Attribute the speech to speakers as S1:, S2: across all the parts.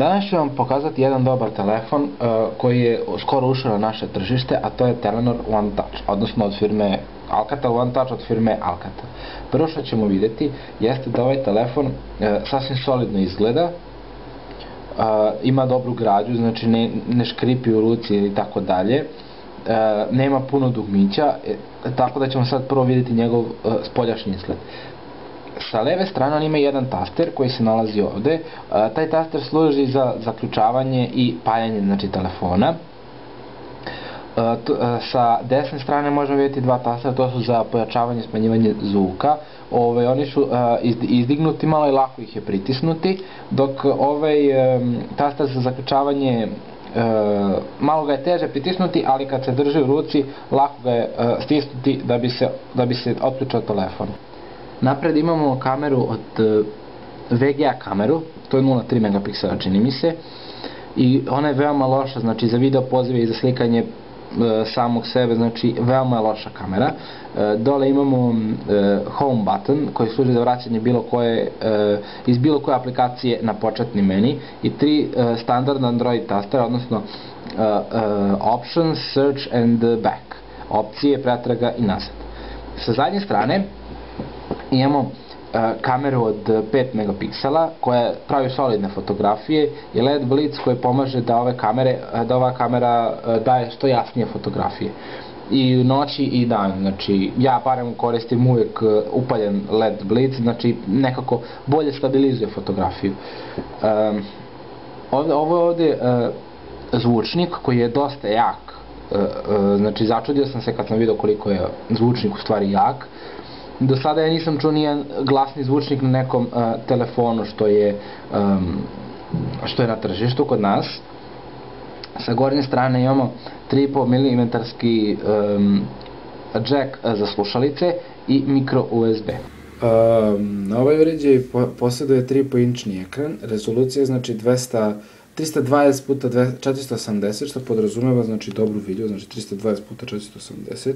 S1: Danas ću vam pokazati jedan dobar telefon koji je skoro ušao na naše tržište, a to je Telenor One Touch, odnosno od firme Alcatel One Touch, od firme Alcatel. Prvo što ćemo vidjeti jeste da ovaj telefon sasvim solidno izgleda, ima dobru građu, znači ne škripi u ruci i tako dalje, nema puno dugmića, tako da ćemo sad prvo vidjeti njegov spoljašnji izgled. Sa leve strane on ima jedan taster koji se nalazi ovde. Taj taster služi za zaključavanje i paljanje, znači, telefona. Sa desne strane možemo vidjeti dva tastera, to su za pojačavanje i smanjivanje zvuka. Oni su izdignuti malo i lako ih je pritisnuti, dok ovaj taster za zaključavanje malo ga je teže pritisnuti, ali kad se drži u ruci lako ga je stisnuti da bi se otključao telefon. Napred imamo kameru od VGA kameru, to je 0,3 megapiksela čini mi se, i ona je veoma loša, znači za video pozive i za slikanje samog sebe, znači veoma je loša kamera. Dole imamo home button koji služi za vraćanje iz bilo koje aplikacije na početni meni i tri standardna Android tastera, odnosno options, search and back, opcije, pretraga i nazad. Sa zadnje strane imamo kameru od 5 megapiksela koja pravi solidne fotografije i LED blic koji pomaže da ova kamera daje što jasnije fotografije i u noći i dan. Znači ja barem koristim uvijek upaljen LED blic, znači nekako bolje stabilizuje fotografiju. Ovo je ovdje zvučnik koji je dosta jak, znači začudio sam se kad sam vidio koliko je zvučnik u stvari jak. Do sada ja nisam čuo nijedan glasni zvučnik na nekom telefonu što je na tržištu kod nas. Sa gornje strane imamo 3,5 mm jack za slušalice i micro USB. Ovaj uređaj posjeduje 3,5 inčni ekran, rezolucija znači 320x480, što podrazumeva znači dobru vidljivost, znači 320x480,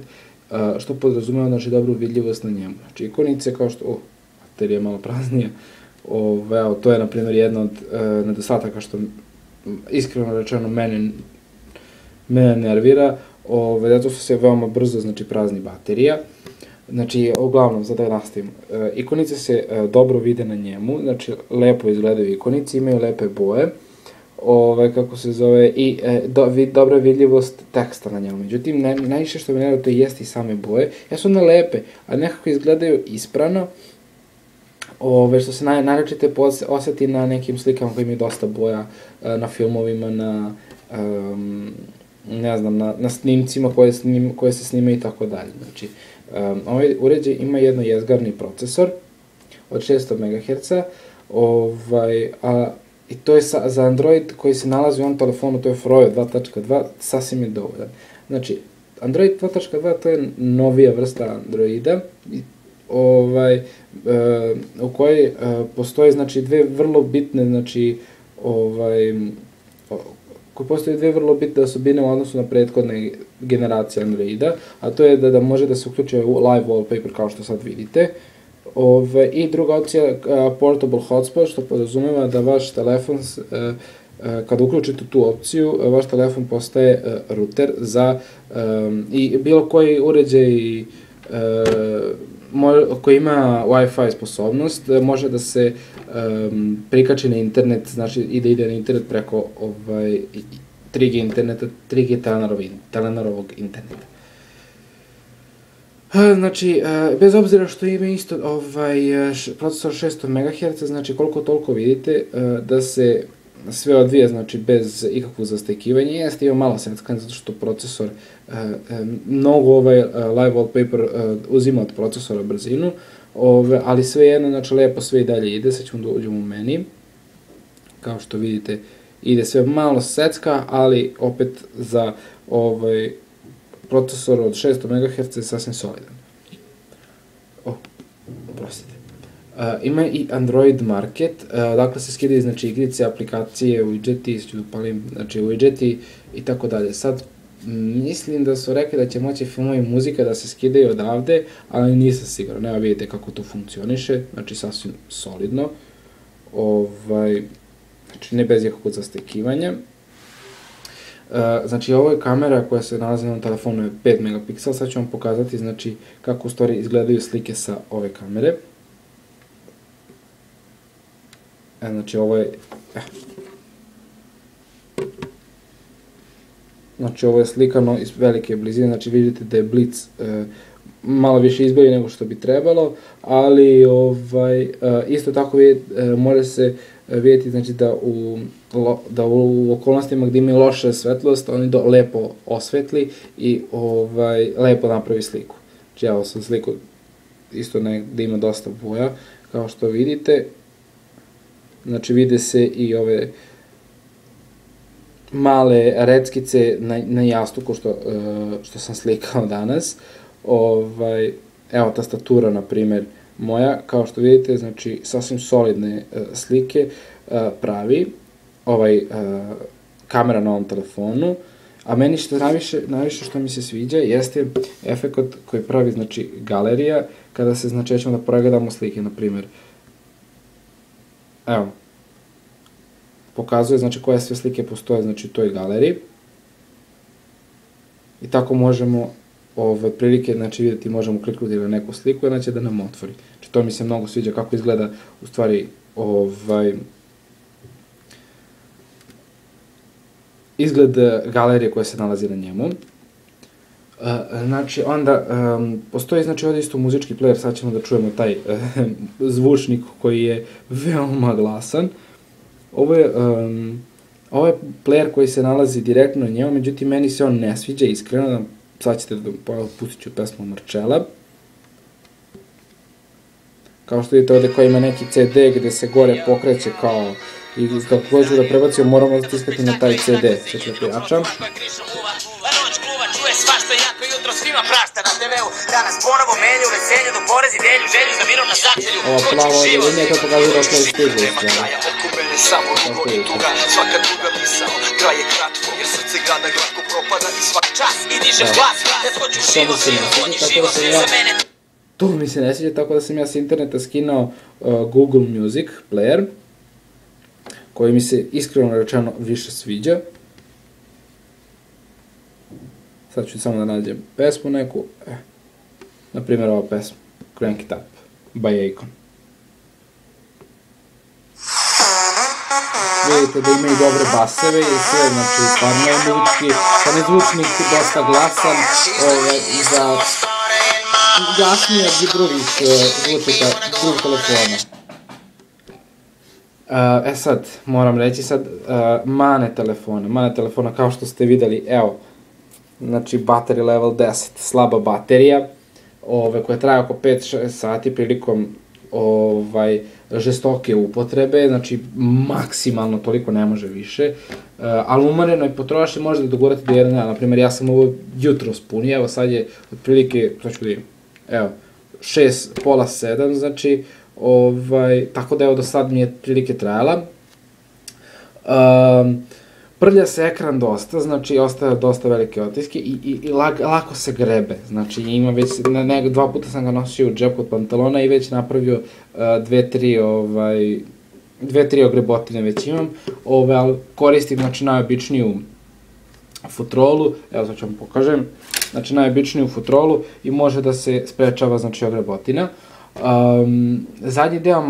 S1: što podrazumeva znači dobru vidljivost na njemu. Znači ikonice kao što, baterija je malo praznija, to je na primjer jedna od nedostataka što iskreno rečeno mene nervira, zato što se veoma brzo znači prazni baterija. Znači, uglavnom, sada da nastavimo, ikonice se dobro vide na njemu, znači lepo izgledaju ikonice, imaju lepe boje, kako se zove, i dobra vidljivost teksta na njemu. Međutim, najviše što me nervira to jeste i same boje. Jesu one lepe, a nekako izgledaju isprano, što se naročito osjeti na nekim slikama koji imaju dosta boja, na filmovima, na snimcima koje se snimaju i tako dalje. Znači, ovaj uređaj ima jedno jezgarni procesor od 600 MHz, i to je za Android koji se nalazi u ovom telefonu, to je Froyo 2.2, sasvim je dovoljan. Znači, Android 2.2 to je novija vrsta Androida, u kojoj postoje znači dve vrlo bitne osobine u odnosu na prethodne generacije Androida, a to je da može da se uključuje u live wallpaper kao što sad vidite. I druga opcija, portable hotspot, što podrazumeva da vaš telefon, kada uključite tu opciju, vaš telefon postaje ruter za i bilo koji uređaj koji ima Wi-Fi sposobnost, može da se prikači na internet, znači i da ide na internet preko 3G interneta, 3G Telenorovog interneta. Znači, bez obzira što ima isto procesor 600 MHz, znači koliko toliko vidite da se sve odvija, znači bez ikakvog zastekivanja, jeste ima malo seckanja zato što procesor, mnogo live wallpaper uzima od procesora brzinu, ali svejedno, znači lepo sve i dalje ide. Sad ćemo da uđemo u meni, kao što vidite ide sve malo secka, ali opet za procesor od 600 MHz je sasvim solidan. Oprostite. Ima i Android Market, dakle se skidaju znači igrice, aplikacije, widgeti i tako dalje. Sad, mislim da su rekli da će moći filmovi i muzika da se skidaju odavde, ali nisam siguran. Evo vidite kako to funkcioniše, znači sasvim solidno. znači ne bez ikakvog zastekivanja. Znači ovo je kamera koja se nalazi na telefonu, je 5 megapiksela, sad ću vam pokazati znači kako u stvari izgledaju slike sa ove kamere. Znači ovo je, znači ovo je slikano iz velike blizine, znači vidite da je blic malo više izbolji nego što bi trebalo, ali isto tako mora se vidjeti znači da u okolnostima gdje ima loša svetlost, oni lepo osvetli i lepo napravi sliku. Znači evo sam sliku isto gdje ima dosta boja, kao što vidite. Znači vide se i ove male reckice na jastuku što sam slikao danas. Evo tastatura, na primjer, moja, kao što vidite, znači sasvim solidne slike pravi kamera na ovom telefonu, a meni najviše što mi se sviđa jeste efekt koji pravi, znači, galerija, kada se, znači, ćemo da pregledamo slike, na primjer. Evo, pokazuje, znači, koje sve slike postoje, znači, u toj galeriji. I tako možemo prilike, znači, vidjeti, možemo kliknuti na neku sliku, znači, da nam otvori. Znači, to mi se mnogo sviđa kako izgleda, u stvari, izgled galerije koja se nalazi na njemu. Znači, onda, postoji, znači, ovdje isto muzički player, sad ćemo da čujemo taj zvučnik koji je veoma glasan. Ovo je player koji se nalazi direktno na njemu, međutim, meni se on ne sviđa, iskreno, sad ćete da pustit ću pesmu Marčela. Kao što vidite ovdje koja ima neki CD gde se gore pokreće kao i kako god ću da prebacimo moramo stiskati na taj CD. Sad ću da prijačam. Ova plava linija to pokazuje da ostaje stigla. To mi se ne sviđa, tako da sam ja s interneta skinao Google Music player, koji mi se iskreno rečeno više sviđa. Sad ću samo da nađem pesmu neku, na primjer ova pesma, Crank It Up, by Akon. Vidite da ima i dobre baseve i sve, znači stvarno je muzički, sad je zvučnik dosta glasan, za glasnije od drugih zvučnika, drugih telefona. Sad, moram reći sad, mane telefona, kao što ste videli, evo, znači battery level 10, slaba baterija, koja traje oko 5-6 sati prilikom žestoke upotrebe, znači maksimalno toliko ne može više, ali umerenoj potrošnji možete dogurati do 1 dana, naprimjer ja sam ovo jutro spunio, evo sad je otprilike, to ću da imam, evo, 6, pola 7, znači, tako da evo do sad mi je prilike trajala. Prlja se ekran dosta, znači ostaje dosta velike otiske i lako se grebe, znači ima već, 2 puta sam ga nosio u džepu od pantalona i već napravio 2-3 ogrebotine već imam, ali koristim, znači, najobičniju futrolu, evo sad ću vam pokažem, znači najobičniju futrolu i može da se sprečava, znači, ogrebotina. Zadnji deo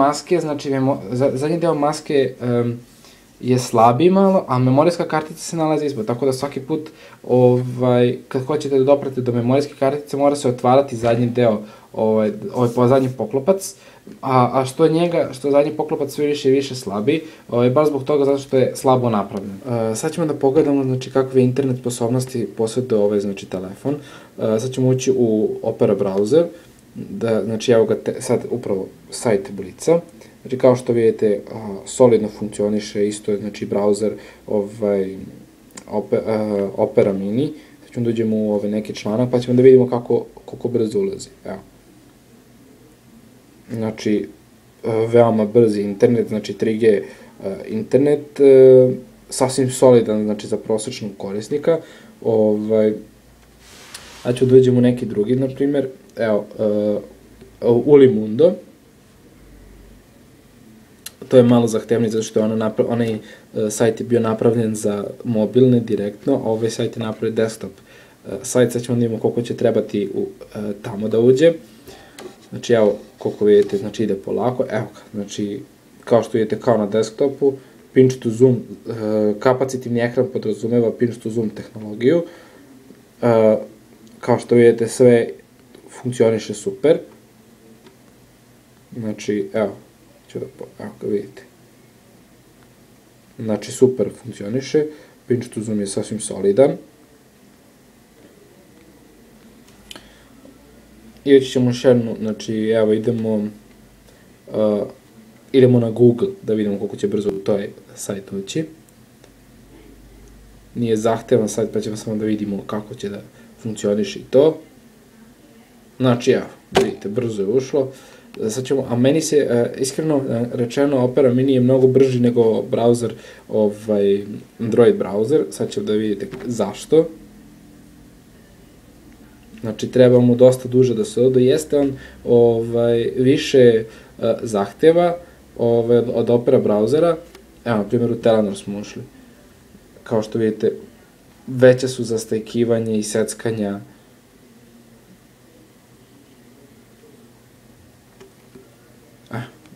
S1: maske je slabiji malo, a memorijska kartica se nalazi ispod, tako da svaki put kad hoćete da doprete do memorijske kartice mora se otvarati zadnji deo, zadnji poklopac, a što je zadnji poklopac sve više i više slabiji, baš zbog toga zato što je slabo napravljen. Sad ćemo da pogledamo, znači, kakve internet sposobnosti posjeduje znači, telefon. Sad ćemo ući u Opera browser, znači evo ga sad upravo sajt Blica. Znači, kao što vidite, solidno funkcioniše, isto je, znači, browser Opera Mini. Sad ćemo da uđemo u neki članak, pa ćemo da vidimo koliko brzo ulazi. Evo. Znači, veoma brzi internet, znači 3G internet, sasvim solidan, znači, za prosječnog korisnika. Znači, da uđemo u neki drugi, na primjer, evo, Ulimundo. to je malo zahtevnije zato što onaj sajt je bio napravljen za mobilne direktno, a ovaj sajt je napravljen desktop sajt. Sad ćemo da vidimo koliko će trebati tamo da uđe. Znači evo koliko vidite, znači ide polako, evo ga, znači kao što vidite kao na desktopu, pinch to zoom, kapacitivni ekran podrazumeva pinch to zoom tehnologiju, kao što vidite sve funkcioniše super, znači evo ga vidite, znači super funkcioniše, pinch to zoom je sasvim solidan. I ići ćemo još jednu, znači evo idemo na Google da vidimo koliko će brzo u toj sajt ući. Nije zahtevan sajt pa ćemo samo da vidimo kako će da funkcioniše i to. Znači evo, vidite, brzo je ušlo. Sad ćemo, a meni se, iskreno rečeno, Opera Mini je mnogo brži nego browser, Android browser. Sad ćemo da vidite zašto. Znači, treba mu dosta duže da se ode. Jeste on više zahteva od Opera brauzera. Evo, na primjer, u Telenor smo ušli. Kao što vidite, veće su za stajkivanje i seckanja.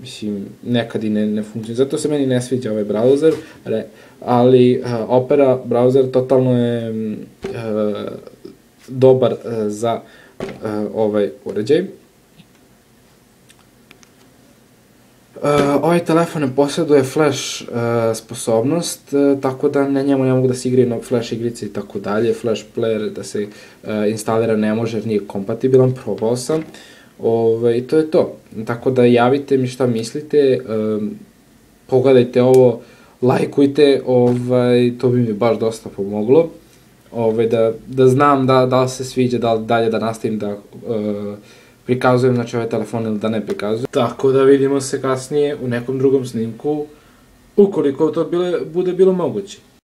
S1: Mislim, nekad i ne funkcionuje. Zato se meni ne sviđa ovaj browser, ali Opera browser totalno je dobar za ovaj uređaj. Ovaj telefon ne posjeduje flash sposobnost, tako da na njemu ne mogu da se igraju na flash igrice i tako dalje. Flash player da se instalira ne može jer nije kompatibilan, probao sam. I to je to. Tako da javite mi šta mislite, pogledajte ovo, lajkujte, to bi mi baš dosta pomoglo. Da znam da li se sviđa, da li dalje da nastavim da prikazujem, znači ovaj telefon ili da ne prikazujem. Tako da vidimo se kasnije u nekom drugom snimku, ukoliko to bude bilo moguće.